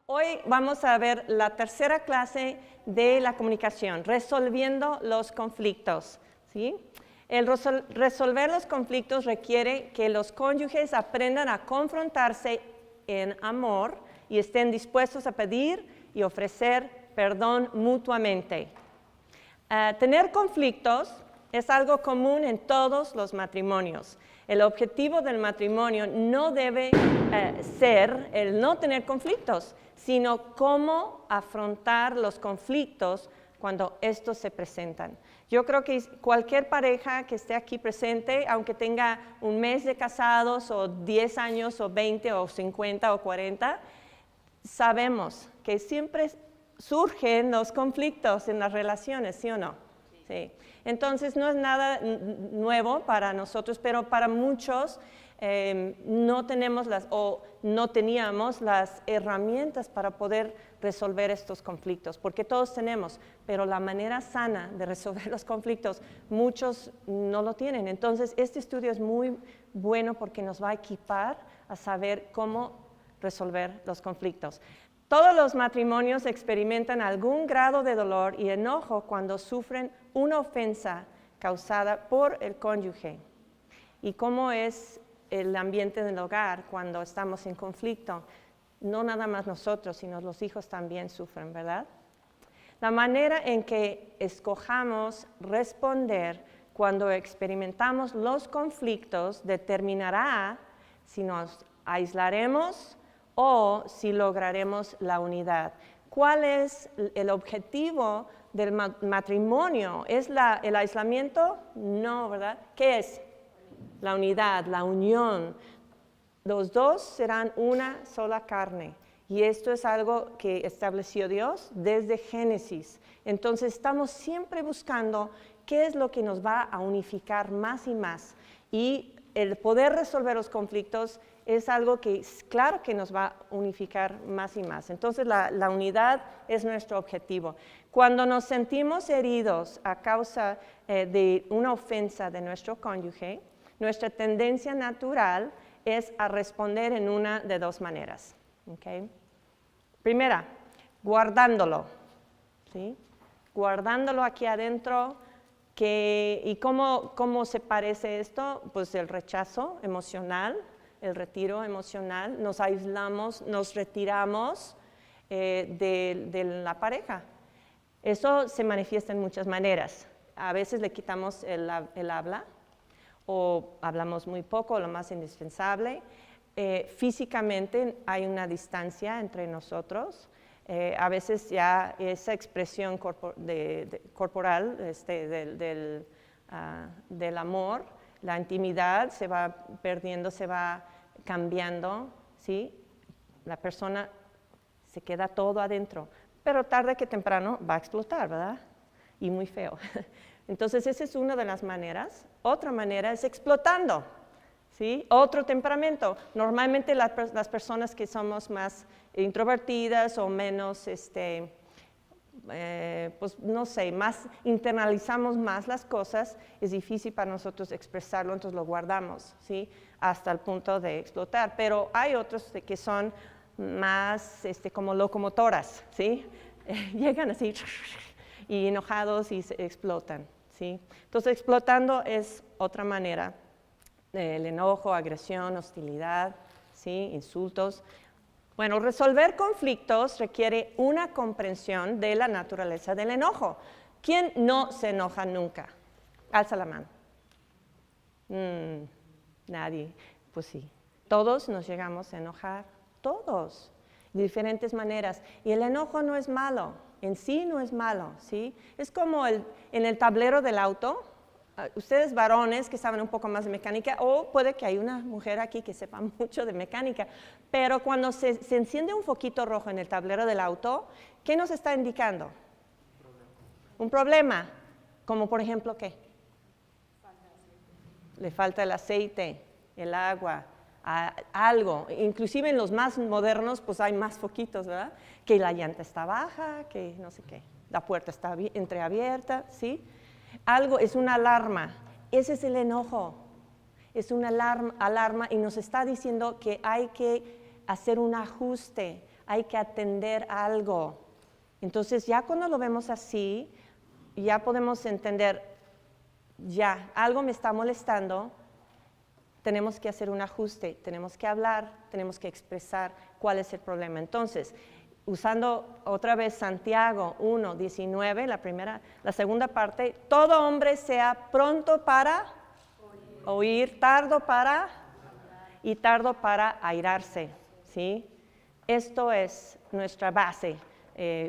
Hoy vamos a ver la tercera clase de la comunicación, resolviendo los conflictos, ¿sí? El resolver los conflictos requiere que los cónyuges aprendan a confrontarse en amor y estén dispuestos a pedir y ofrecer perdón mutuamente. Tener conflictos es algo común en todos los matrimonios. El objetivo del matrimonio no debe ser el no tener conflictos, sino cómo afrontar los conflictos cuando estos se presentan. Yo creo que cualquier pareja que esté aquí presente, aunque tenga un mes de casados o 10 años o 20 o 50 o 40, sabemos que siempre surgen los conflictos en las relaciones, ¿sí o no? Sí. Entonces no es nada nuevo para nosotros, pero para muchos no teníamos las herramientas para poder resolver estos conflictos, porque todos tenemos, pero la manera sana de resolver los conflictos, muchos no lo tienen. Entonces este estudio es muy bueno porque nos va a equipar a saber cómo resolver los conflictos. Todos los matrimonios experimentan algún grado de dolor y enojo cuando sufren una ofensa causada por el cónyuge. ¿Y cómo es el ambiente del hogar cuando estamos en conflicto? No nada más nosotros, sino los hijos también sufren, ¿verdad? La manera en que escojamos responder cuando experimentamos los conflictos determinará si nos aislaremos o si lograremos la unidad. ¿Cuál es el objetivo del matrimonio? ¿Es el aislamiento? No, ¿verdad? ¿Qué es? La unidad, la unión. Los dos serán una sola carne. Y esto es algo que estableció Dios desde Génesis. Entonces estamos siempre buscando qué es lo que nos va a unificar más y más. Y el poder resolver los conflictos es algo que claro que nos va a unificar más y más. Entonces la unidad es nuestro objetivo. Cuando nos sentimos heridos a causa de una ofensa de nuestro cónyuge, nuestra tendencia natural es a responder en una de dos maneras. ¿Okay? Primera, guardándolo, ¿sí? Guardándolo aquí adentro. ¿Y cómo se parece esto? Pues el rechazo emocional, el retiro emocional, nos aislamos, nos retiramos de la pareja. Eso se manifiesta en muchas maneras. A veces le quitamos el habla o hablamos muy poco, lo más indispensable. Físicamente hay una distancia entre nosotros. A veces ya esa expresión corporal del amor, la intimidad se va perdiendo, se va cambiando, ¿sí? La persona se queda todo adentro, pero tarde que temprano va a explotar, ¿verdad? Y muy feo. Entonces esa es una de las maneras. Otra manera es explotando, ¿sí? Otro temperamento. Normalmente las personas que somos más introvertidas o menos, pues no sé, más internalizamos más las cosas, es difícil para nosotros expresarlo, entonces lo guardamos, ¿sí? Hasta el punto de explotar. Pero hay otros que son más como locomotoras, ¿sí? Llegan así y enojados y se explotan, ¿sí? Entonces explotando es otra manera. El enojo, agresión, hostilidad, ¿sí? Insultos. Bueno, resolver conflictos requiere una comprensión de la naturaleza del enojo. ¿Quién no se enoja nunca? Alza la mano. Nadie. Pues sí. Todos nos llegamos a enojar. Todos. De diferentes maneras. Y el enojo no es malo. En sí no es malo, ¿sí? Es como en el tablero del auto. Ustedes varones que saben un poco más de mecánica, o puede que hay una mujer aquí que sepa mucho de mecánica, pero cuando se enciende un foquito rojo en el tablero del auto, ¿qué nos está indicando? Un problema, como por ejemplo, ¿qué? Le falta el aceite, el agua, algo. Inclusive en los más modernos, pues hay más foquitos, ¿verdad? Que la llanta está baja, que no sé qué, la puerta está entreabierta, ¿sí? Algo es una alarma, ese es el enojo, es una alarma y nos está diciendo que hay que hacer un ajuste, hay que atender algo. Entonces ya cuando lo vemos así, ya podemos entender, ya, algo me está molestando, tenemos que hacer un ajuste, tenemos que hablar, tenemos que expresar cuál es el problema. Entonces, usando otra vez Santiago 1:19, la segunda parte, todo hombre sea pronto para oír, tardo para y tardo para airarse, ¿sí? Esto es nuestra base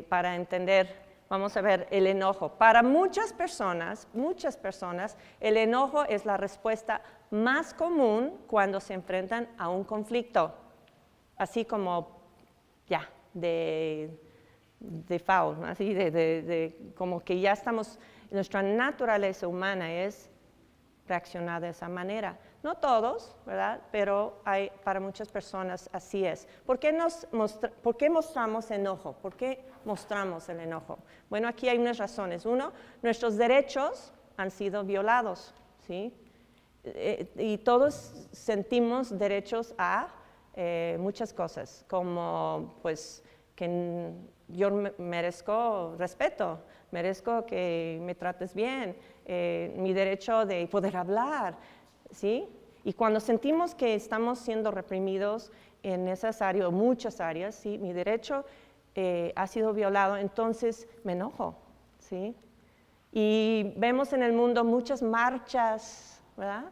para entender. Vamos a ver el enojo. Para muchas personas, el enojo es la respuesta más común cuando se enfrentan a un conflicto, así como ya, de foul, ¿no? Así como que ya estamos, nuestra naturaleza humana es reaccionar de esa manera. No todos, ¿verdad? Pero para muchas personas así es. ¿Por qué mostramos enojo? ¿Por qué mostramos el enojo? Bueno, aquí hay unas razones. Uno, nuestros derechos han sido violados, ¿sí? Y todos sentimos derechos a muchas cosas, como pues que yo merezco respeto, merezco que me trates bien, mi derecho de poder hablar, ¿sí? Y cuando sentimos que estamos siendo reprimidos en esas áreas, o muchas áreas, ¿sí? Mi derecho ha sido violado, entonces me enojo, ¿sí? Y vemos en el mundo muchas marchas, ¿verdad?,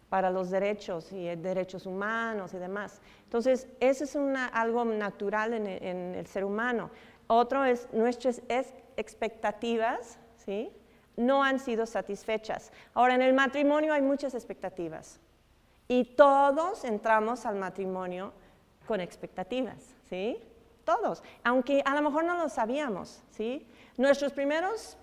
para los derechos y derechos humanos y demás. Entonces, eso es algo natural en el ser humano. Otro es nuestras expectativas, ¿sí?, no han sido satisfechas. Ahora, en el matrimonio hay muchas expectativas y todos entramos al matrimonio con expectativas, ¿sí? Todos, aunque a lo mejor no lo sabíamos, ¿sí? Nuestros primeras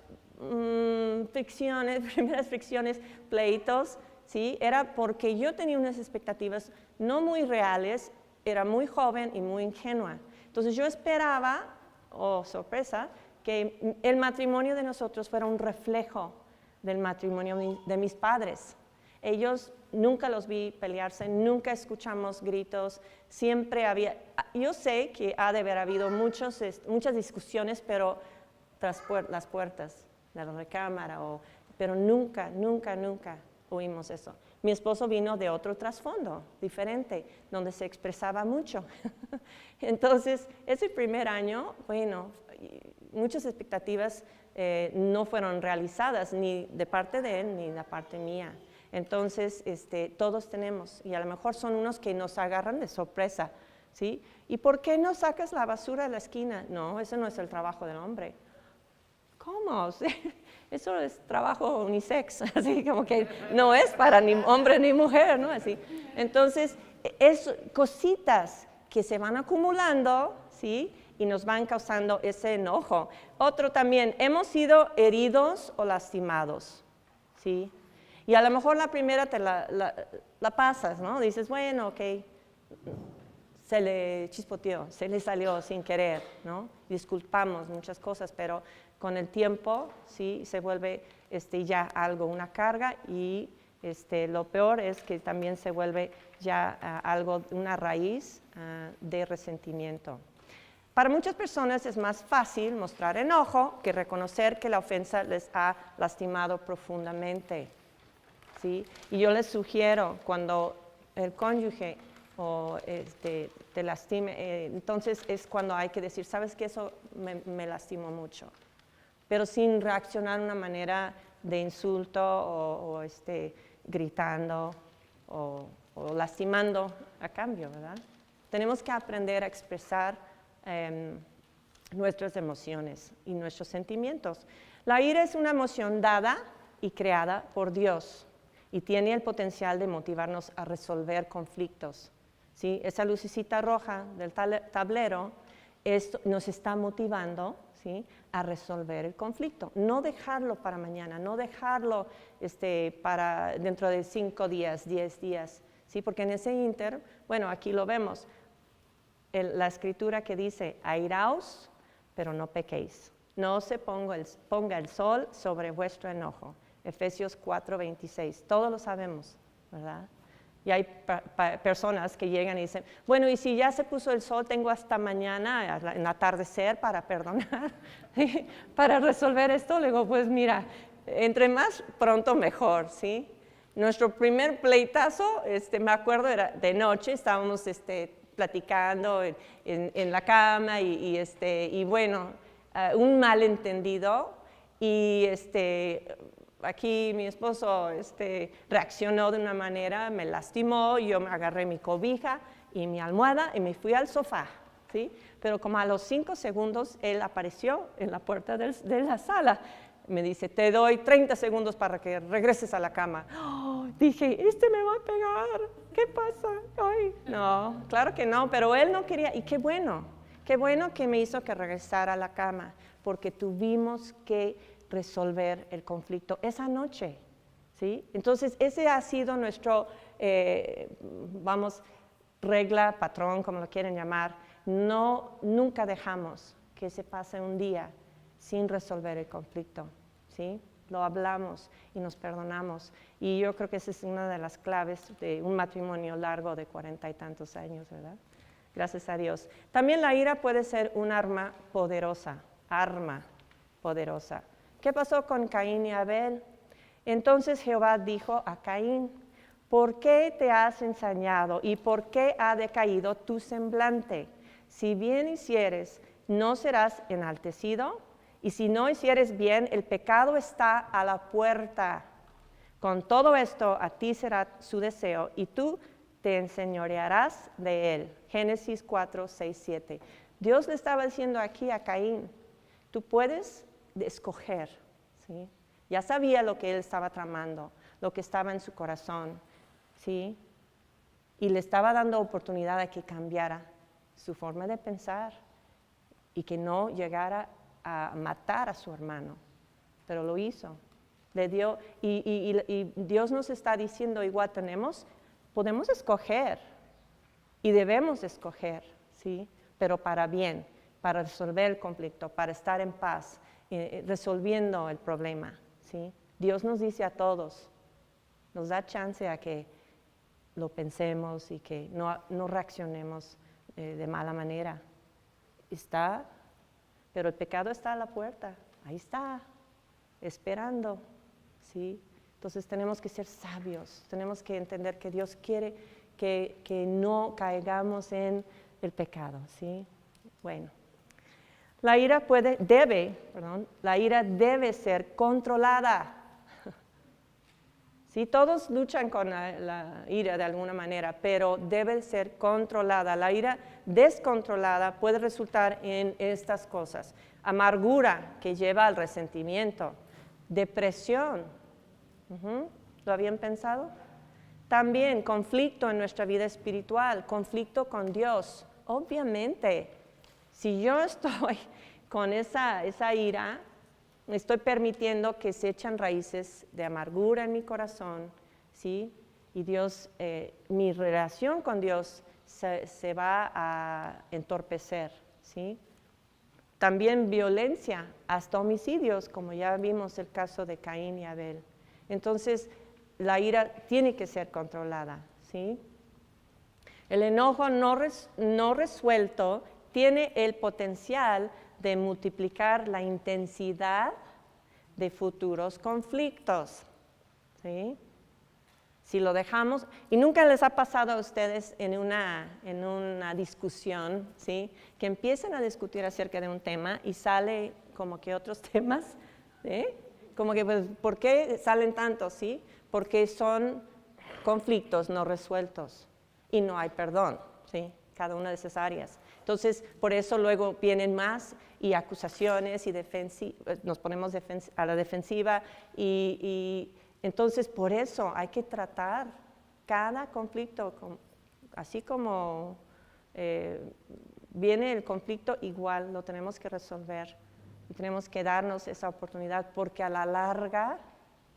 fricciones, pleitos, ¿sí?, era porque yo tenía unas expectativas no muy reales, era muy joven y muy ingenua. Entonces yo esperaba, sorpresa, que el matrimonio de nosotros fuera un reflejo del matrimonio de mis padres. Ellos nunca los vi pelearse, nunca escuchamos gritos, siempre había, yo sé que ha de haber habido muchas discusiones, pero tras las puertas de la recámara, pero nunca oímos eso. Mi esposo vino de otro trasfondo, diferente, donde se expresaba mucho. Entonces, ese primer año, bueno, muchas expectativas no fueron realizadas, ni de parte de él, ni de parte mía. Entonces, todos tenemos, y a lo mejor son unos que nos agarran de sorpresa, ¿sí? ¿Y por qué no sacas la basura de la esquina? No, ese no es el trabajo del hombre. ¿Cómo? Eso es trabajo unisex, así como que no es para ni hombre ni mujer, ¿no? Así. Entonces, es cositas que se van acumulando, ¿sí?, y nos van causando ese enojo. Otro también, hemos sido heridos o lastimados, ¿sí? Y a lo mejor la primera te la pasas, ¿no? Dices, bueno, ok, se le chispoteó, se le salió sin querer, ¿no? Disculpamos muchas cosas, pero con el tiempo, sí, se vuelve ya algo, una carga, y lo peor es que también se vuelve ya algo, una raíz de resentimiento. Para muchas personas es más fácil mostrar enojo que reconocer que la ofensa les ha lastimado profundamente, ¿sí? Y yo les sugiero, cuando el cónyuge te lastime, entonces es cuando hay que decir, ¿sabes qué? Eso me lastimó mucho. Pero sin reaccionar de una manera de insulto o gritando o lastimando a cambio, ¿verdad? Tenemos que aprender a expresar nuestras emociones y nuestros sentimientos. La ira es una emoción dada y creada por Dios y tiene el potencial de motivarnos a resolver conflictos, ¿sí? Esa lucecita roja del tablero nos está motivando, ¿sí?, a resolver el conflicto. No dejarlo para mañana, no dejarlo para dentro de 5 días, 10 días, ¿sí? Porque en ese ínter, bueno, aquí lo vemos, la escritura que dice, airaos, pero no pequéis. No se ponga el sol sobre vuestro enojo. Efesios 4:26. Todos lo sabemos, ¿verdad? Y hay personas que llegan y dicen, bueno, y si ya se puso el sol, tengo hasta mañana en atardecer para perdonar, para resolver esto. Le digo, pues mira, entre más pronto mejor, ¿sí? Nuestro primer pleitazo, me acuerdo, era de noche, estábamos platicando en la cama y bueno, un malentendido y aquí mi esposo reaccionó de una manera, me lastimó, yo me agarré mi cobija y mi almohada y me fui al sofá, ¿sí? Pero como a los 5 segundos él apareció en la puerta de la sala. Me dice, te doy 30 segundos para que regreses a la cama. Oh, dije, me va a pegar, ¿qué pasa? Ay, no, claro que no, pero él no quería, y qué bueno que me hizo que regresara a la cama, porque tuvimos que resolver el conflicto esa noche, ¿sí? Entonces, ese ha sido nuestro, regla, patrón, como lo quieren llamar. Nunca dejamos que se pase un día sin resolver el conflicto, ¿sí? Lo hablamos y nos perdonamos. Y yo creo que esa es una de las claves de un matrimonio largo de 40 y tantos años, ¿verdad? Gracias a Dios. También la ira puede ser un arma poderosa. ¿Qué pasó con Caín y Abel? Entonces Jehová dijo a Caín, ¿por qué te has ensañado y por qué ha decaído tu semblante? Si bien hicieres, no serás enaltecido, y si no hicieres bien, el pecado está a la puerta. Con todo esto, a ti será su deseo, y tú te enseñorearás de él. Génesis 4, 6, 7. Dios le estaba diciendo aquí a Caín, tú puedes escoger, ¿sí? Ya sabía lo que él estaba tramando, lo que estaba en su corazón, ¿sí? Y le estaba dando oportunidad a que cambiara su forma de pensar y que no llegara a matar a su hermano, pero lo hizo. Le dio, y Dios nos está diciendo igual, podemos escoger y debemos escoger, ¿sí? Pero para bien, para resolver el conflicto, para estar en paz, resolviendo el problema, ¿sí? Dios nos dice a todos, nos da chance a que lo pensemos y que no reaccionemos de mala manera. Pero el pecado está a la puerta, ahí está, esperando, ¿sí? Entonces tenemos que ser sabios, tenemos que entender que Dios quiere que no caigamos en el pecado, ¿sí? Bueno, la ira debe ser controlada. Sí, todos luchan con la ira de alguna manera, pero debe ser controlada. La ira descontrolada puede resultar en estas cosas: amargura que lleva al resentimiento, depresión. ¿Lo habían pensado? También conflicto en nuestra vida espiritual, conflicto con Dios. Obviamente, si yo estoy con esa ira, estoy permitiendo que se echen raíces de amargura en mi corazón, ¿sí? Y Dios, mi relación con Dios se va a entorpecer, ¿sí? También violencia, hasta homicidios, como ya vimos el caso de Caín y Abel. Entonces, la ira tiene que ser controlada, ¿sí? El enojo no resuelto tiene el potencial de multiplicar la intensidad de futuros conflictos, ¿sí? Si lo dejamos, y nunca les ha pasado a ustedes en una discusión, ¿sí? Que empiezan a discutir acerca de un tema y sale como que otros temas, ¿sí? Como que, pues, ¿por qué salen tantos, sí? Porque son conflictos no resueltos y no hay perdón, ¿sí? Cada una de esas áreas. Entonces, por eso luego vienen más y acusaciones y nos ponemos a la defensiva y entonces por eso hay que tratar cada conflicto, así como viene el conflicto, igual lo tenemos que resolver y tenemos que darnos esa oportunidad, porque a la larga,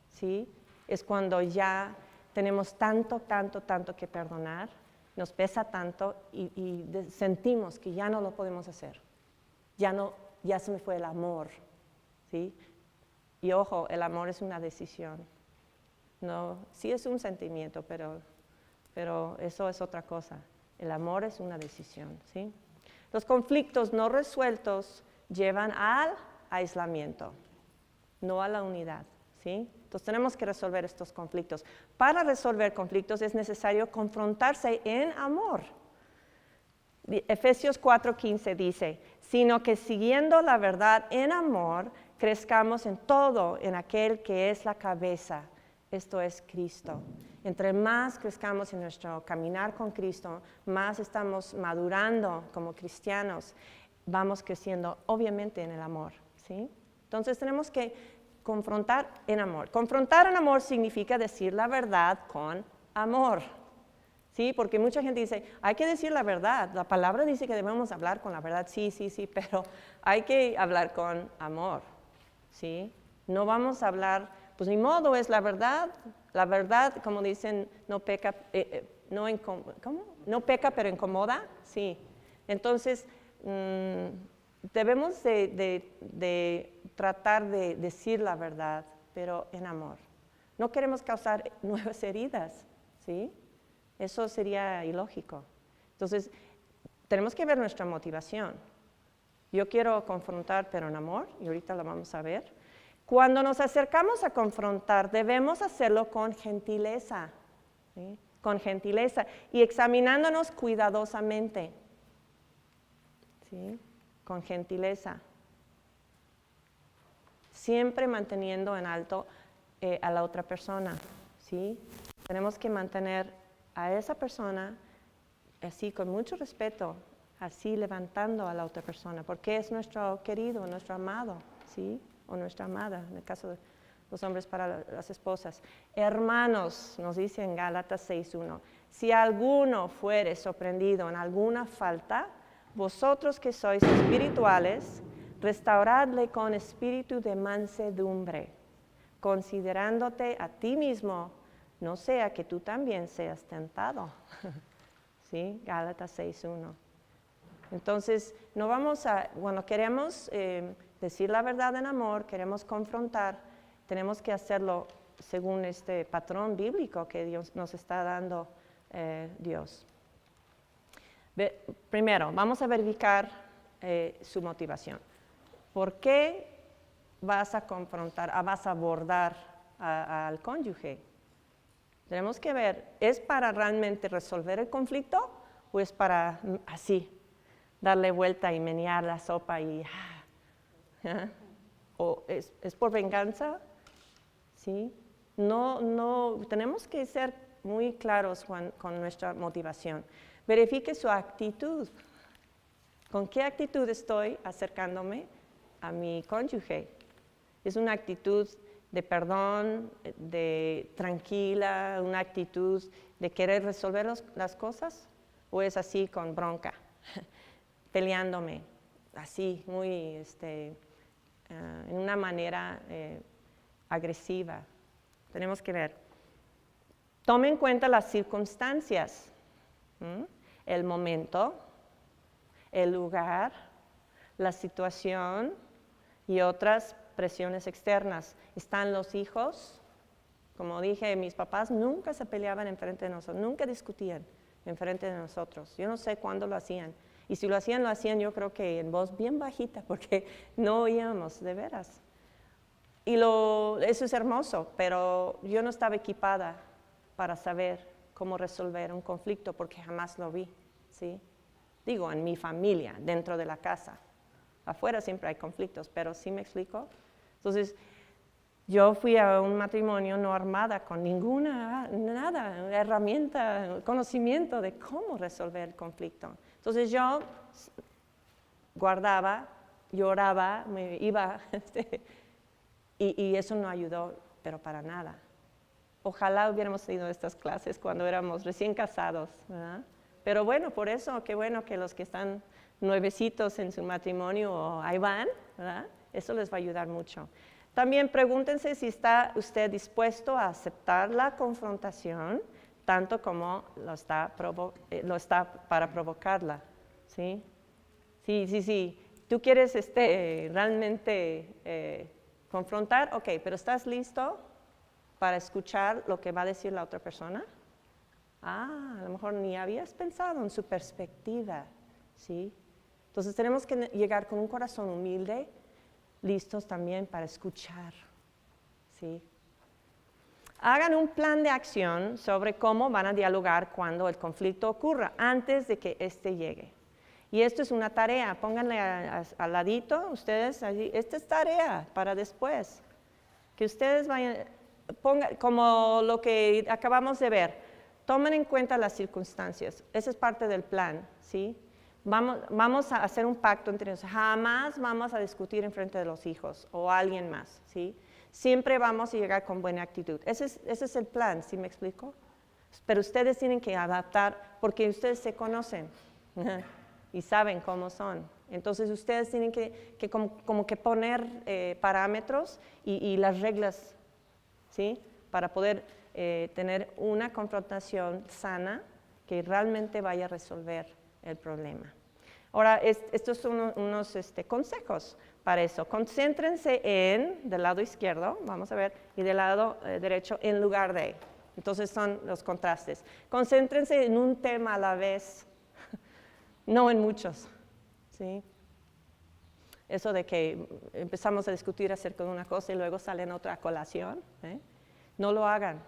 ¿sí? Es cuando ya tenemos tanto que perdonar, nos pesa tanto y sentimos que ya no lo podemos hacer. Ya se me fue el amor, ¿sí? Y ojo, el amor es una decisión. No, sí es un sentimiento, pero pero eso es otra cosa. El amor es una decisión, ¿sí? Los conflictos no resueltos llevan al aislamiento, no a la unidad, ¿sí? Entonces tenemos que resolver estos conflictos. Para resolver conflictos es necesario confrontarse en amor. Efesios 4:15 dice, sino que siguiendo la verdad en amor, crezcamos en todo en aquel que es la cabeza, esto es Cristo. Entre más crezcamos en nuestro caminar con Cristo, más estamos madurando como cristianos, vamos creciendo obviamente en el amor, ¿sí? Entonces tenemos que confrontar en amor. Confrontar en amor significa decir la verdad con amor, ¿sí? Porque mucha gente dice, hay que decir la verdad, la palabra dice que debemos hablar con la verdad, sí, pero hay que hablar con amor, ¿sí? No vamos a hablar, pues ni modo, es la verdad, como dicen, no peca, no peca pero incomoda, sí. Entonces, debemos de tratar de decir la verdad, pero en amor. No queremos causar nuevas heridas, ¿sí? Eso sería ilógico. Entonces, tenemos que ver nuestra motivación. Yo quiero confrontar, pero en amor, y ahorita lo vamos a ver. Cuando nos acercamos a confrontar, debemos hacerlo con gentileza, ¿sí? Con gentileza y examinándonos cuidadosamente, ¿sí? Con gentileza. Siempre manteniendo en alto a la otra persona, ¿sí? Tenemos que mantener a esa persona así con mucho respeto, así levantando a la otra persona, porque es nuestro querido, nuestro amado, ¿sí? O nuestra amada, en el caso de los hombres para las esposas. Hermanos, nos dice en Gálatas 6:1, si alguno fuere sorprendido en alguna falta, vosotros que sois espirituales, restauradle con espíritu de mansedumbre, considerándote a ti mismo, no sea que tú también seas tentado. ¿Sí? Gálatas 6:1. Entonces, no vamos a, cuando queremos decir la verdad en amor, queremos confrontar, tenemos que hacerlo según este patrón bíblico que Dios nos está dando Dios. Primero, vamos a verificar su motivación. ¿Por qué vas a confrontar, vas a abordar al cónyuge? Tenemos que ver, ¿es para realmente resolver el conflicto o es para así, darle vuelta y menear la sopa y... ¿O es por venganza? ¿Sí? No, tenemos que ser muy claros con nuestra motivación. Verifique su actitud. ¿Con qué actitud estoy acercándome a mi cónyuge? ¿Es una actitud de perdón, de tranquila, una actitud de querer resolver las cosas? ¿O es así con bronca, peleándome, así, muy, en una manera agresiva? Tenemos que ver. Tome en cuenta las circunstancias, el momento, el lugar, la situación y otras presiones externas. Están los hijos. Como dije, mis papás nunca se peleaban enfrente de nosotros, nunca discutían enfrente de nosotros. Yo no sé cuándo lo hacían. Y si lo hacían yo creo que en voz bien bajita, porque no oíamos de veras. Y eso es hermoso, pero yo no estaba equipada para saber cómo resolver un conflicto, porque jamás lo vi, ¿sí? Digo, en mi familia, dentro de la casa. Afuera siempre hay conflictos, pero ¿sí me explico? Entonces, yo fui a un matrimonio no armada con ninguna herramienta, conocimiento de cómo resolver el conflicto. Entonces yo guardaba, lloraba, me iba, y eso no ayudó, pero para nada. Ojalá hubiéramos tenido estas clases cuando éramos recién casados, ¿verdad? Pero bueno, por eso, qué bueno que los que están nuevecitos en su matrimonio, ahí van, ¿verdad? Eso les va a ayudar mucho. También pregúntense si está usted dispuesto a aceptar la confrontación, tanto como lo está para provocarla, ¿sí? Sí. ¿Tú quieres realmente confrontar? Ok, pero ¿estás listo para escuchar lo que va a decir la otra persona? A lo mejor ni habías pensado en su perspectiva, ¿sí? Entonces tenemos que llegar con un corazón humilde, listos también para escuchar, ¿sí? Hagan un plan de acción sobre cómo van a dialogar cuando el conflicto ocurra, antes de que éste llegue. Y esto es una tarea, pónganle al ladito, ustedes allí, esta es tarea para después. Que ustedes vayan, pongan, como lo que acabamos de ver, tomen en cuenta las circunstancias, esa es parte del plan, ¿sí? Vamos a hacer un pacto entre nosotros, jamás vamos a discutir en frente de los hijos o alguien más, ¿sí? Siempre vamos a llegar con buena actitud. Ese es el plan, ¿sí me explico? Pero ustedes tienen que adaptar porque ustedes se conocen y saben cómo son. Entonces ustedes tienen que como que poner parámetros y las reglas, ¿sí? Para poder tener una confrontación sana que realmente vaya a resolver el problema. Ahora, estos son unos consejos para eso. Concéntrense del lado izquierdo, vamos a ver, y del lado derecho en lugar de. Entonces son los contrastes. Concéntrense en un tema a la vez, no en muchos, ¿sí? Eso de que empezamos a discutir acerca de una cosa y luego sale en otra colación, no lo hagan.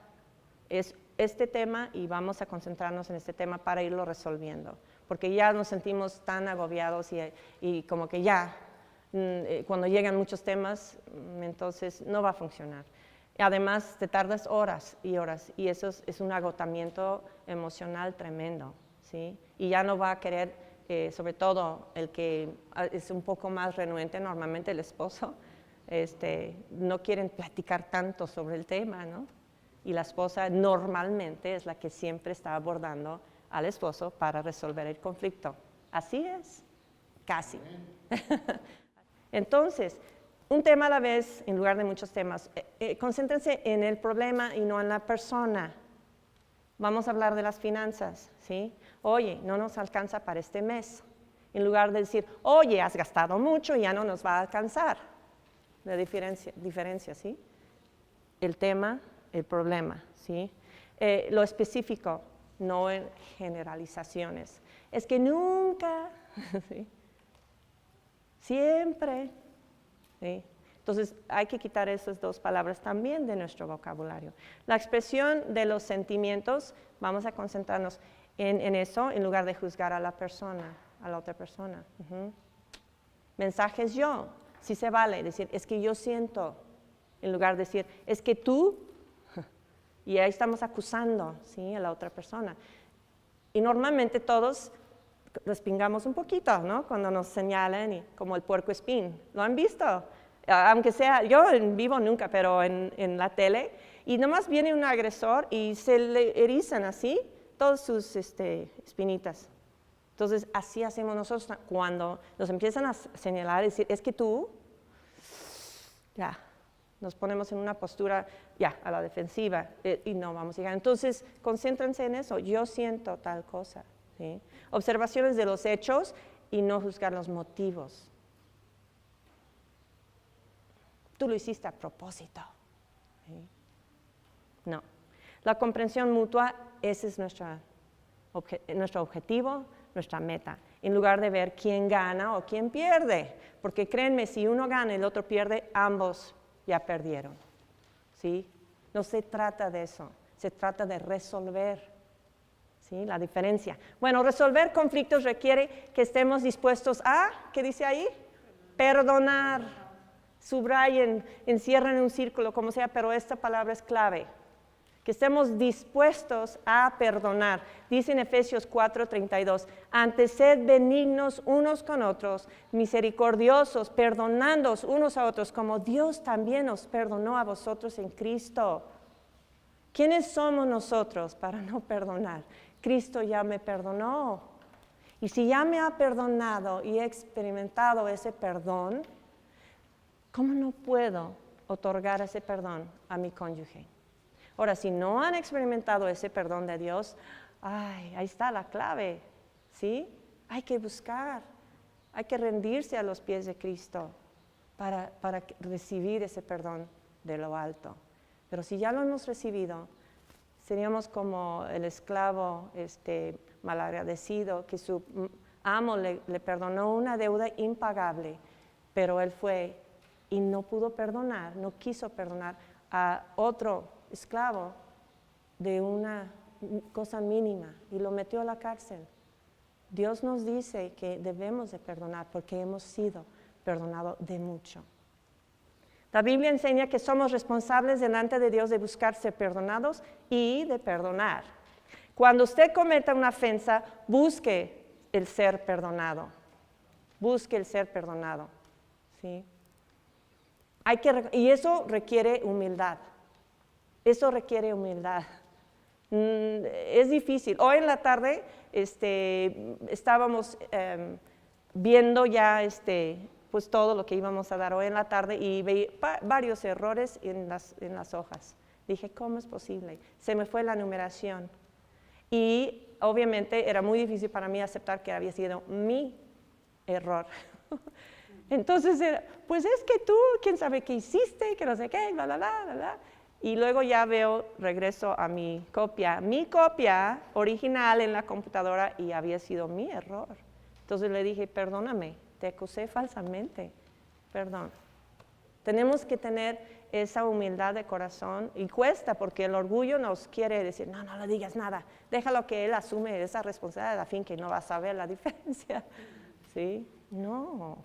Es este tema y vamos a concentrarnos en este tema para irlo resolviendo, porque ya nos sentimos tan agobiados y como que ya, cuando llegan muchos temas, entonces no va a funcionar. Además, te tardas horas y horas y eso es un agotamiento emocional tremendo, ¿sí? Y ya no va a querer, sobre todo el que es un poco más renuente, normalmente el esposo, no quieren platicar tanto sobre el tema, ¿no? Y la esposa normalmente es la que siempre está abordando al esposo para resolver el conflicto. Así es, casi. Entonces, un tema a la vez en lugar de muchos temas. Concéntrense en el problema y no en la persona. Vamos a hablar de las finanzas, ¿sí? Oye, no nos alcanza para este mes. En lugar de decir, oye, has gastado mucho y ya no nos va a alcanzar. La diferencia, ¿sí? El tema, el problema, ¿sí? Lo específico, no en generalizaciones. Es que nunca, ¿sí? Siempre, ¿sí? Entonces hay que quitar esas dos palabras también de nuestro vocabulario. La expresión de los sentimientos, vamos a concentrarnos en eso en lugar de juzgar a la persona, a la otra persona. Mensajes yo, sí se vale decir, es que yo siento, en lugar de decir, es que tú, y ahí estamos acusando, ¿sí? A la otra persona. Y normalmente todos respingamos un poquito, ¿no? Cuando nos señalan, como el puercoespín. ¿Lo han visto? Aunque sea, yo en vivo nunca, pero en la tele, y nomás viene un agresor y se le erizan así todas sus espinitas. Entonces, así hacemos nosotros cuando nos empiezan a señalar y decir, es que tú, ya, nos ponemos en una postura, ya, a la defensiva, y no vamos a llegar. Entonces, concéntrense en eso, yo siento tal cosa, ¿sí? Observaciones de los hechos y no juzgar los motivos. Tú lo hiciste a propósito, ¿sí? No. La comprensión mutua, ese es nuestro objetivo, nuestra meta, en lugar de ver quién gana o quién pierde. Porque créanme, si uno gana y el otro pierde, ambos ya perdieron, ¿sí? No se trata de eso, se trata de resolver, ¿sí? La diferencia. Bueno, resolver conflictos requiere que estemos dispuestos a, ¿qué dice ahí? Perdonar. Subrayen, encierren en un círculo, como sea, pero esta palabra es clave. Que estemos dispuestos a perdonar. Dice en Efesios 4:32, antes sed benignos unos con otros, misericordiosos, perdonándoos unos a otros, como Dios también os perdonó a vosotros en Cristo. ¿Quiénes somos nosotros para no perdonar? Cristo ya me perdonó. Y si ya me ha perdonado y he experimentado ese perdón, ¿cómo no puedo otorgar ese perdón a mi cónyuge? Ahora, si no han experimentado ese perdón de Dios, ahí está la clave, ¿sí? Hay que buscar, hay que rendirse a los pies de Cristo para recibir ese perdón de lo alto. Pero si ya lo hemos recibido, Seríamos como el esclavo malagradecido que su amo le perdonó una deuda impagable, pero él fue y no pudo perdonar, no quiso perdonar a otro esclavo de una cosa mínima y lo metió a la cárcel. Dios nos dice que debemos de perdonar porque hemos sido perdonados de mucho. La Biblia enseña que somos responsables delante de Dios de buscar ser perdonados y de perdonar. Cuando usted cometa una ofensa, busque el ser perdonado. Busque el ser perdonado. ¿Sí? Y eso requiere humildad. Eso requiere humildad. Es difícil. Hoy en la tarde estábamos viendo ya pues todo lo que íbamos a dar hoy en la tarde y veía varios errores en las hojas. Dije, ¿cómo es posible? Se me fue la numeración. Y obviamente era muy difícil para mí aceptar que había sido mi error. Entonces, pues es que tú, quién sabe qué hiciste, que no sé qué, bla, bla, bla, bla, bla. Y luego ya regreso a mi copia original en la computadora y había sido mi error. Entonces le dije, perdóname, te acusé falsamente, perdón. Tenemos que tener esa humildad de corazón y cuesta porque el orgullo nos quiere decir, no le digas nada, déjalo que él asume esa responsabilidad, a fin que no va a saber la diferencia. ¿Sí? No.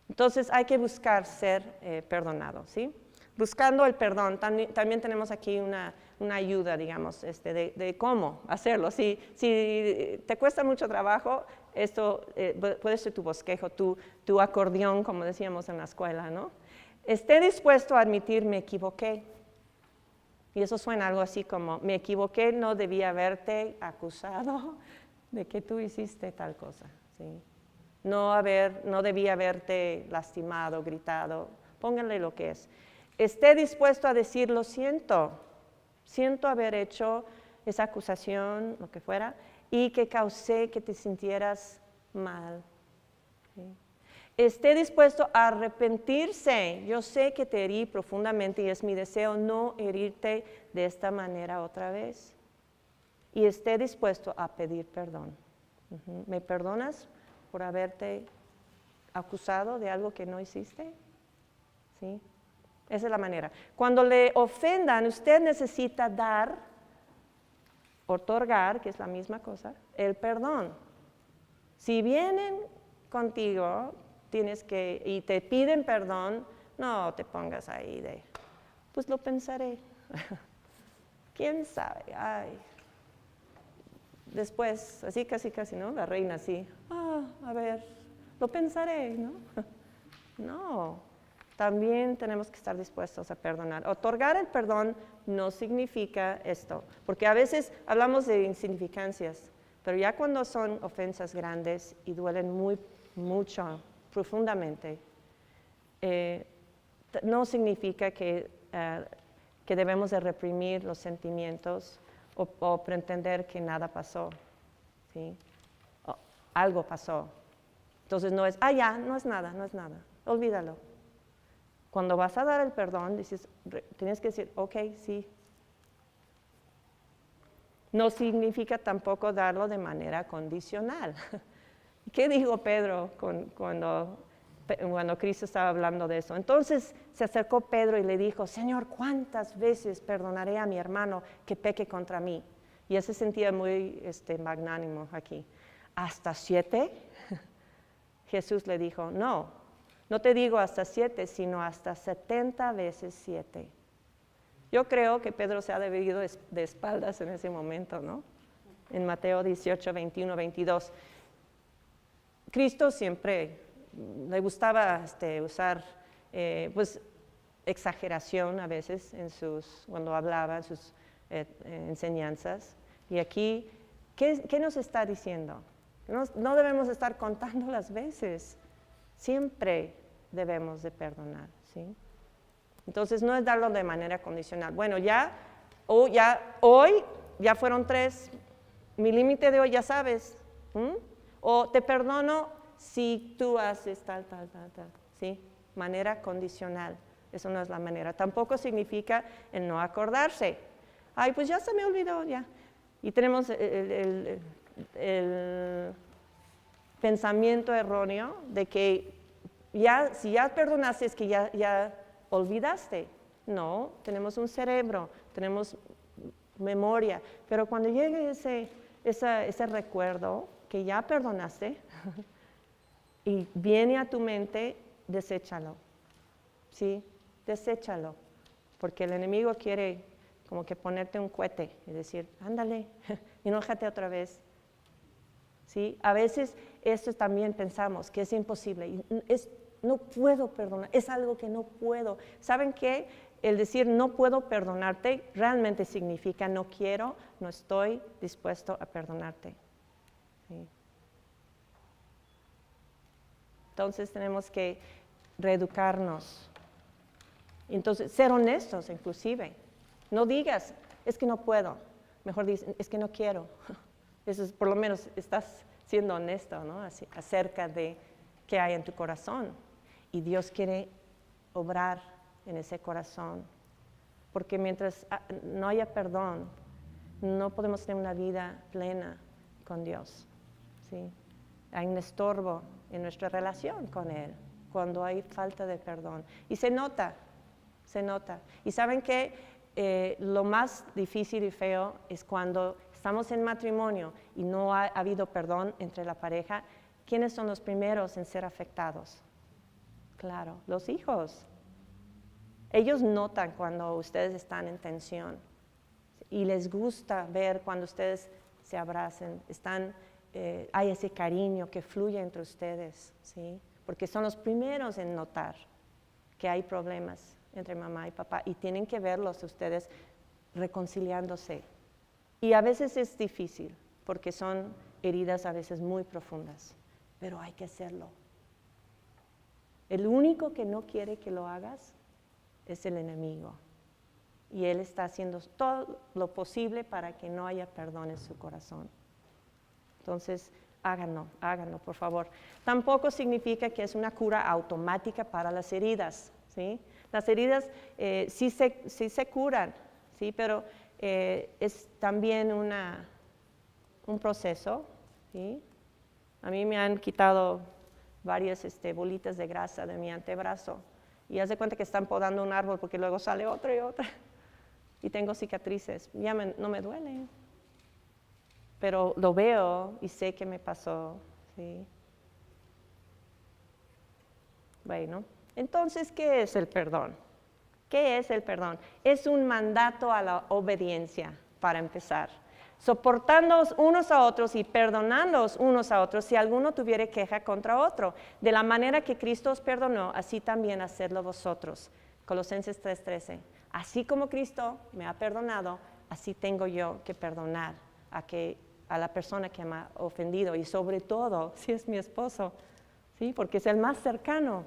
Entonces hay que buscar ser perdonado, ¿sí? Buscando el perdón, también tenemos aquí una ayuda, digamos, de cómo hacerlo. Si te cuesta mucho trabajo, esto puede ser tu bosquejo, tu acordeón, como decíamos en la escuela, ¿no? Esté dispuesto a admitir, me equivoqué. Y eso suena algo así como, me equivoqué, no debía haberte acusado de que tú hiciste tal cosa, ¿sí? No debía haberte lastimado, gritado, pónganle lo que es. Esté dispuesto a decir, lo siento haber hecho esa acusación, lo que fuera, y que causé que te sintieras mal. ¿Sí? Esté dispuesto a arrepentirse. Yo sé que te herí profundamente y es mi deseo no herirte de esta manera otra vez. Y esté dispuesto a pedir perdón. ¿Me perdonas por haberte acusado de algo que no hiciste? ¿Sí? Esa es la manera. Cuando le ofendan, usted necesita otorgar, que es la misma cosa, el perdón. Si vienen contigo, y te piden perdón, no te pongas ahí pues lo pensaré. ¿Quién sabe? Ay. Después, así casi, ¿no? La reina así, a ver, lo pensaré, ¿no? No. También tenemos que estar dispuestos a perdonar. Otorgar el perdón no significa esto, porque a veces hablamos de insignificancias, pero ya cuando son ofensas grandes y duelen mucho, profundamente, no significa que debemos de reprimir los sentimientos o pretender que nada pasó, ¿sí? Algo pasó. Entonces no es, ya, no es nada, olvídalo. Cuando vas a dar el perdón, tienes que decir, ok, sí. No significa tampoco darlo de manera condicional. ¿Qué dijo Pedro cuando Cristo estaba hablando de eso? Entonces se acercó Pedro y le dijo, Señor, ¿cuántas veces perdonaré a mi hermano que peque contra mí? Y él se sentía muy magnánimo aquí. ¿Hasta 7? Jesús le dijo, no te digo hasta 7, sino hasta 70 veces 7. Yo creo que Pedro se ha debido de espaldas en ese momento, ¿no? En Mateo 18, 21, 22. Cristo siempre le gustaba usar pues, exageración a veces cuando hablaba en sus enseñanzas. Y aquí, ¿qué nos está diciendo? No debemos estar contando las veces. Siempre debemos de perdonar, ¿sí? Entonces no es darlo de manera condicional. Bueno, hoy ya fueron 3, mi límite de hoy ya sabes. O te perdono si tú haces tal, ¿sí? Manera condicional, eso no es la manera. Tampoco significa el no acordarse. Ay, pues ya se me olvidó, ya. Y tenemos el pensamiento erróneo de que si ya perdonaste es que ya olvidaste. No, tenemos un cerebro, tenemos memoria, pero cuando llegue ese recuerdo que ya perdonaste y viene a tu mente, deséchalo, ¿sí? Deséchalo, porque el enemigo quiere como que ponerte un cohete y decir, ándale, enójate otra vez, ¿sí? A veces esto también pensamos que es imposible, no puedo perdonar, es algo que no puedo. ¿Saben qué? El decir no puedo perdonarte realmente significa no quiero, no estoy dispuesto a perdonarte. ¿Sí? Entonces tenemos que reeducarnos. Entonces, ser honestos inclusive. No digas, es que no puedo. Mejor dices, es que no quiero. Eso es, por lo menos estás siendo honesto, ¿no? Acerca de qué hay en tu corazón. Y Dios quiere obrar en ese corazón. Porque mientras no haya perdón, no podemos tener una vida plena con Dios. ¿Sí? Hay un estorbo en nuestra relación con Él cuando hay falta de perdón. Y se nota. Y ¿saben qué? Lo más difícil y feo es cuando estamos en matrimonio y no ha habido perdón entre la pareja. ¿Quiénes son los primeros en ser afectados? Claro, los hijos. Ellos notan cuando ustedes están en tensión y les gusta ver cuando ustedes se abracen, hay ese cariño que fluye entre ustedes, ¿sí? Porque son los primeros en notar que hay problemas entre mamá y papá y tienen que verlos ustedes reconciliándose. Y a veces es difícil porque son heridas a veces muy profundas, pero hay que hacerlo. El único que no quiere que lo hagas es el enemigo. Y él está haciendo todo lo posible para que no haya perdón en su corazón. Entonces, háganlo, por favor. Tampoco significa que es una cura automática para las heridas, ¿sí? Las heridas sí se curan, ¿sí? Pero es también un proceso, ¿sí? A mí me han quitado varias bolitas de grasa de mi antebrazo y haz de cuenta que están podando un árbol porque luego sale otra y otra y tengo cicatrices, ya no me duele, pero lo veo y sé que me pasó, ¿sí? Bueno, entonces, ¿qué es el perdón? ¿Qué es el perdón? Es un mandato a la obediencia, para empezar. Soportándoos unos a otros y perdonándoos unos a otros si alguno tuviere queja contra otro. De la manera que Cristo os perdonó, así también hacedlo vosotros. Colosenses 3:13. Así como Cristo me ha perdonado, así tengo yo que perdonar a la persona que me ha ofendido. Y sobre todo, si es mi esposo, ¿sí? Porque es el más cercano.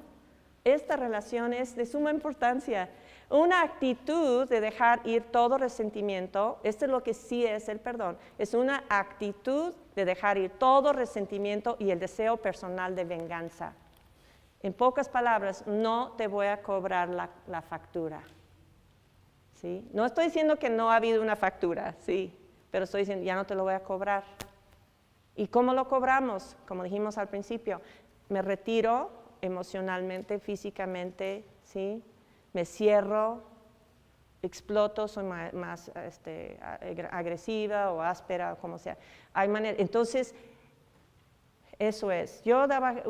Esta relación es de suma importancia. Una actitud de dejar ir todo resentimiento, esto es lo que sí es el perdón, es una actitud de dejar ir todo resentimiento y el deseo personal de venganza. En pocas palabras, no te voy a cobrar la factura. ¿Sí? No estoy diciendo que no ha habido una factura, sí, pero estoy diciendo, ya no te lo voy a cobrar. ¿Y cómo lo cobramos? Como dijimos al principio, me retiro emocionalmente, físicamente, ¿sí? Me cierro, exploto, soy más agresiva o áspera, o como sea. Hay manera. Entonces, eso es. Yo daba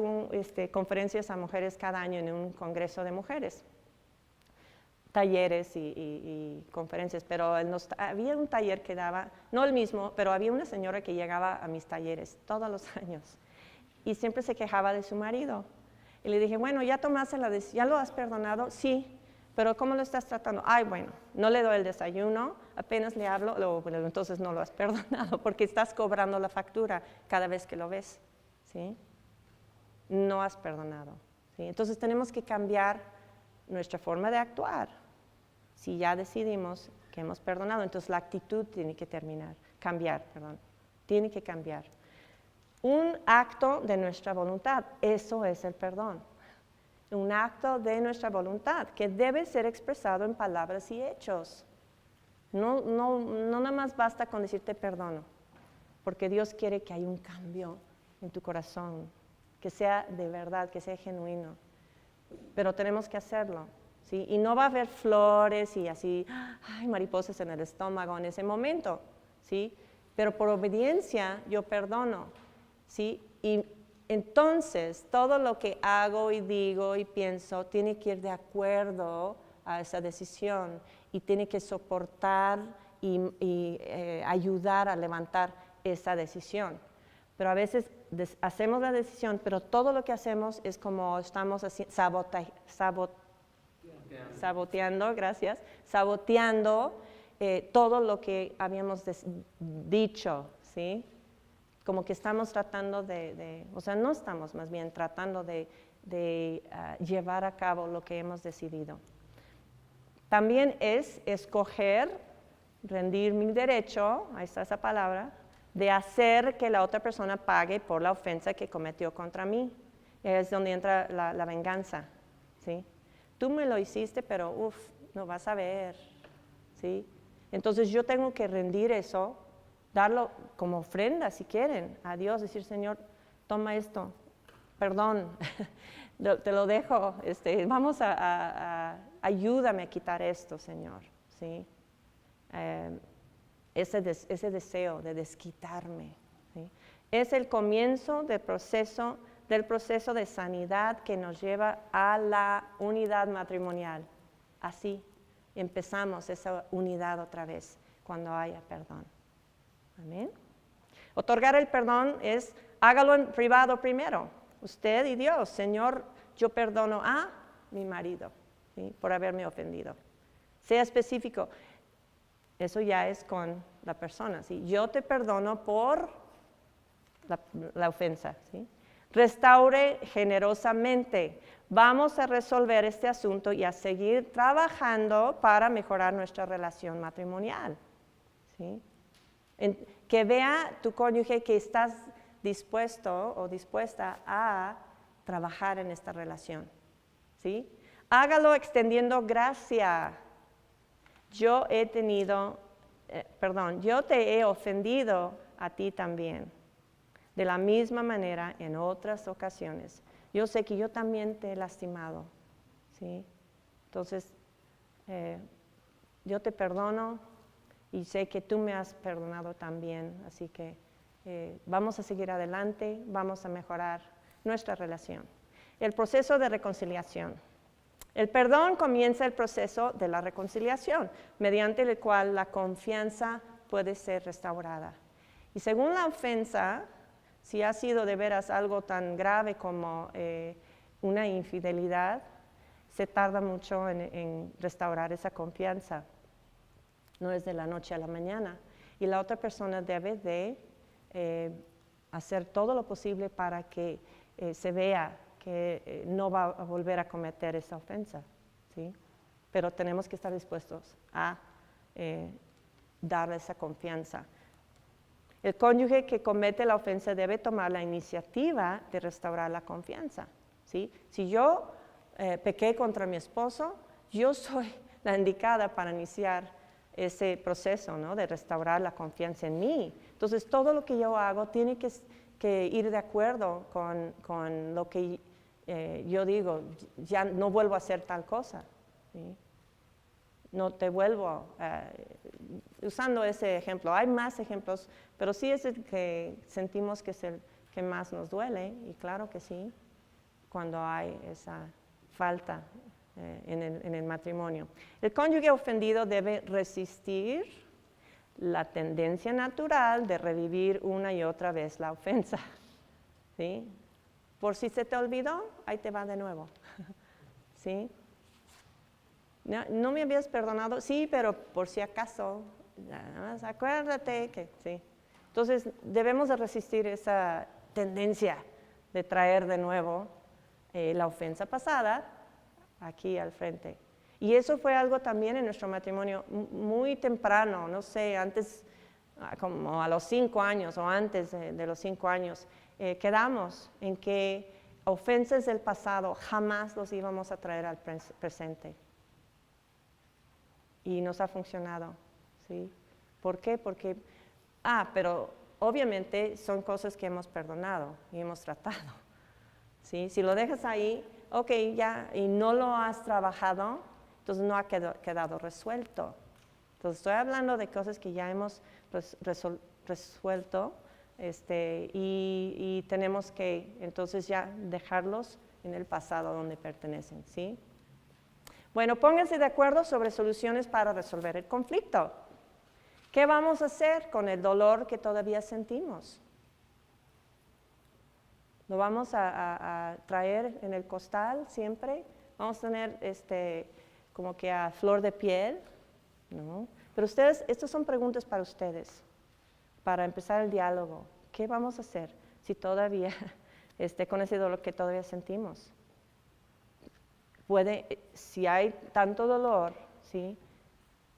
conferencias a mujeres cada año en un congreso de mujeres, talleres y conferencias, pero había un taller que daba, no el mismo, pero había una señora que llegaba a mis talleres todos los años y siempre se quejaba de su marido. Y le dije, bueno, ¿ya tomaste la decisión? ¿Ya lo has perdonado? Sí, pero ¿cómo lo estás tratando? Ay, bueno, no le doy el desayuno, apenas le hablo, bueno, entonces no lo has perdonado porque estás cobrando la factura cada vez que lo ves, ¿sí? No has perdonado, ¿sí? Entonces tenemos que cambiar nuestra forma de actuar. Si ya decidimos que hemos perdonado, entonces la actitud tiene que cambiar. Tiene que cambiar. Un acto de nuestra voluntad, eso es el perdón. Un acto de nuestra voluntad que debe ser expresado en palabras y hechos. No nada más basta con decirte perdono, porque Dios quiere que haya un cambio en tu corazón, que sea de verdad, que sea genuino. Pero tenemos que hacerlo, ¿sí? Y no va a haber flores y así, ay, mariposas en el estómago en ese momento, ¿sí? Pero por obediencia yo perdono, ¿sí? Y entonces todo lo que hago y digo y pienso tiene que ir de acuerdo a esa decisión y tiene que soportar y ayudar a levantar esa decisión. Pero a veces hacemos la decisión, pero todo lo que hacemos es como estamos saboteando, gracias, saboteando todo lo que habíamos dicho, ¿sí? Como que estamos tratando o sea, no estamos más bien tratando de llevar a cabo lo que hemos decidido. También es escoger, rendir mi derecho, ahí está esa palabra, de hacer que la otra persona pague por la ofensa que cometió contra mí. Es donde entra la venganza, ¿sí? Tú me lo hiciste, pero no vas a ver, ¿sí? Entonces yo tengo que rendir eso, darlo como ofrenda si quieren a Dios, decir, Señor, toma esto, perdón, te lo dejo, ayúdame a quitar esto, Señor, ¿sí? Ese deseo de desquitarme, ¿sí? Es el comienzo del proceso de sanidad que nos lleva a la unidad matrimonial. Así empezamos esa unidad otra vez cuando haya perdón. Amén. Otorgar el perdón es, hágalo en privado primero. Usted y Dios, Señor, yo perdono a mi marido, ¿sí? Por haberme ofendido. Sea específico. Eso ya es con la persona, ¿sí? Yo te perdono por la ofensa, ¿sí? Restaure generosamente. Vamos a resolver este asunto y a seguir trabajando para mejorar nuestra relación matrimonial, ¿sí? Que vea tu cónyuge que estás dispuesto o dispuesta a trabajar en esta relación, ¿sí? Hágalo extendiendo gracia. Yo te he ofendido a ti también. De la misma manera en otras ocasiones. Yo sé que yo también te he lastimado, ¿sí? Entonces, yo te perdono y sé que tú me has perdonado también, así que vamos a seguir adelante, vamos a mejorar nuestra relación. El proceso de reconciliación. El perdón comienza el proceso de la reconciliación, mediante el cual la confianza puede ser restaurada. Y según la ofensa, si ha sido de veras algo tan grave como una infidelidad, se tarda mucho en restaurar esa confianza. No es de la noche a la mañana. Y la otra persona debe de hacer todo lo posible para que se vea que no va a volver a cometer esa ofensa, ¿sí? Pero tenemos que estar dispuestos a darle esa confianza. El cónyuge que comete la ofensa debe tomar la iniciativa de restaurar la confianza, ¿sí? Si yo pequé contra mi esposo, yo soy la indicada para iniciar ese proceso, ¿no? De restaurar la confianza en mí. Entonces, todo lo que yo hago tiene que ir de acuerdo con lo que yo digo, ya no vuelvo a hacer tal cosa, ¿sí? No te vuelvo, usando ese ejemplo, hay más ejemplos, pero sí es el que sentimos que es el que más nos duele, y claro que sí, cuando hay esa falta en el matrimonio. El cónyuge ofendido debe resistir la tendencia natural de revivir una y otra vez la ofensa, ¿sí? Por si se te olvidó, ahí te va de nuevo, ¿sí? No me habías perdonado, sí, pero por si acaso, nada más acuérdate que sí. Entonces debemos de resistir esa tendencia de traer de nuevo la ofensa pasada aquí al frente. Y eso fue algo también en nuestro matrimonio muy temprano, no sé, antes, como a los 5 años o antes de los 5 años, quedamos en que ofensas del pasado jamás los íbamos a traer al presente. Y nos ha funcionado, ¿sí? ¿Por qué? Porque, pero obviamente son cosas que hemos perdonado y hemos tratado, ¿sí? Si lo dejas ahí, ok, ya, y no lo has trabajado, entonces no ha quedado resuelto. Entonces estoy hablando de cosas que ya hemos resuelto, y tenemos que entonces ya dejarlos en el pasado donde pertenecen, ¿sí? Bueno, pónganse de acuerdo sobre soluciones para resolver el conflicto. ¿Qué vamos a hacer con el dolor que todavía sentimos? ¿Lo vamos a traer en el costal siempre? ¿Vamos a tener como que a flor de piel? ¿No? Pero ustedes, estas son preguntas para ustedes, para empezar el diálogo. ¿Qué vamos a hacer si todavía, con ese dolor que todavía sentimos? Si hay tanto dolor, ¿sí?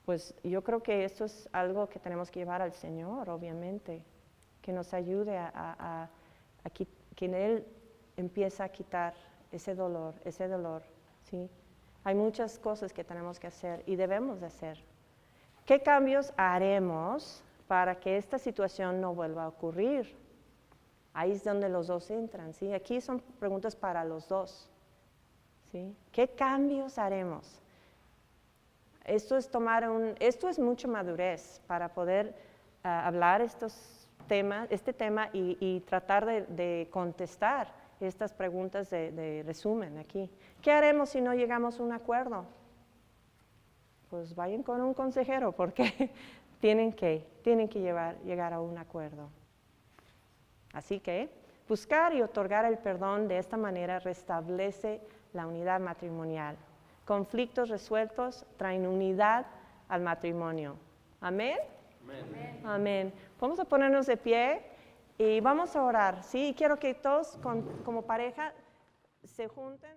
Pues yo creo que esto es algo que tenemos que llevar al Señor, obviamente, que nos ayude que Él empiece a quitar ese dolor, ¿sí? Hay muchas cosas que tenemos que hacer y debemos de hacer. ¿Qué cambios haremos para que esta situación no vuelva a ocurrir? Ahí es donde los dos entran, ¿sí? Aquí son preguntas para los dos, ¿sí? ¿Qué cambios haremos? Esto es mucha madurez para poder hablar este tema y tratar de contestar estas preguntas de resumen aquí. ¿Qué haremos si no llegamos a un acuerdo? Pues vayan con un consejero porque tienen que llegar a un acuerdo. Así que buscar y otorgar el perdón de esta manera restablece la unidad matrimonial. Conflictos resueltos traen unidad al matrimonio. ¿Amén? Amén. Amén. Vamos a ponernos de pie y vamos a orar. Sí, quiero que todos como pareja se junten.